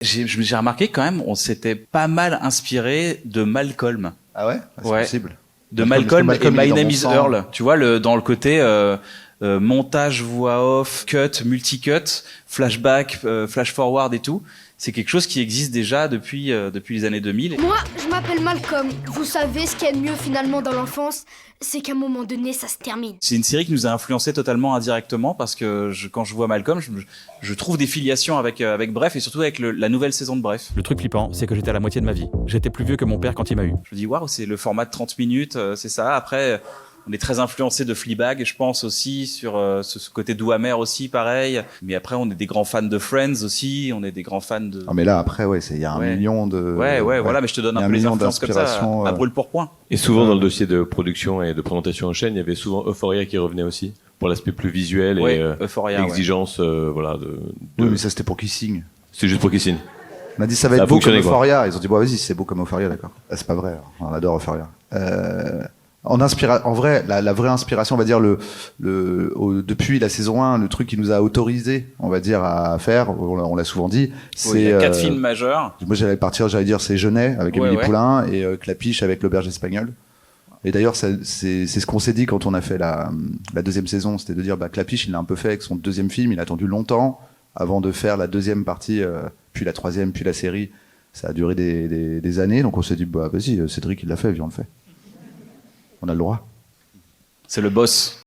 J'ai remarqué quand même, on s'était pas mal inspiré de Malcolm. Ah ouais? C'est Ouais. possible. De Malcolm, parce que Malcolm et Malcolm, il est My dans Name Bon is Sang. Earl. Tu vois, dans le côté montage, voix off, cut, multi-cut, flashback, flash forward et tout. C'est quelque chose qui existe déjà depuis les années 2000. Moi, je m'appelle Malcolm. Vous savez, ce qu'il y a de mieux finalement dans l'enfance, c'est qu'à un moment donné, ça se termine. C'est une série qui nous a influencé totalement indirectement parce que quand je vois Malcolm, je trouve des filiations avec Bref et surtout avec la nouvelle saison de Bref. Le truc flippant, c'est que j'étais à la moitié de ma vie. J'étais plus vieux que mon père quand il m'a eu. Je me dis waouh, c'est le format de 30 minutes, c'est ça. Après, on est très influencé de Fleabag, je pense aussi sur ce côté doux amer aussi, pareil. Mais après, on est des grands fans de Friends aussi, on est des grands fans de. Ah, mais là, après, ouais, il y a un Ouais. million de. Ouais, voilà, mais je te donne Il y a un peu les million influences comme ça, d'inspirations, à brûle pour point. Et souvent dans le dossier de production et de présentation en chaîne, il y avait souvent Euphoria qui revenait aussi pour l'aspect plus visuel et Ouais, Euphoria, l'exigence, voilà. Oui, mais ça, c'était pour Kissing. C'est juste pour Kissing. On a dit ça va Ça a être beau comme fonctionné, quoi. Euphoria. Ils ont dit, bon, vas-y, c'est beau comme Euphoria, d'accord. Ah, c'est pas vrai. On adore Euphoria. En vrai, la vraie inspiration, on va dire, depuis la saison 1, le truc qui nous a autorisé, on va dire, à faire, on l'a souvent dit, c'est. Il y a 4 films majeurs. Moi, j'allais dire, c'est Jeunet avec Ouais, Émilie ouais. Poulain et Clapiche avec l'auberge espagnole. Et d'ailleurs, c'est ce qu'on s'est dit quand on a fait la deuxième saison, c'était de dire, Clapiche, il l'a un peu fait avec son deuxième film, il a attendu longtemps avant de faire la deuxième partie, puis la troisième, puis la série. Ça a duré des années, donc on s'est dit, vas-y, Cédric, il l'a fait, viens, on le fait. On a le droit. C'est le boss.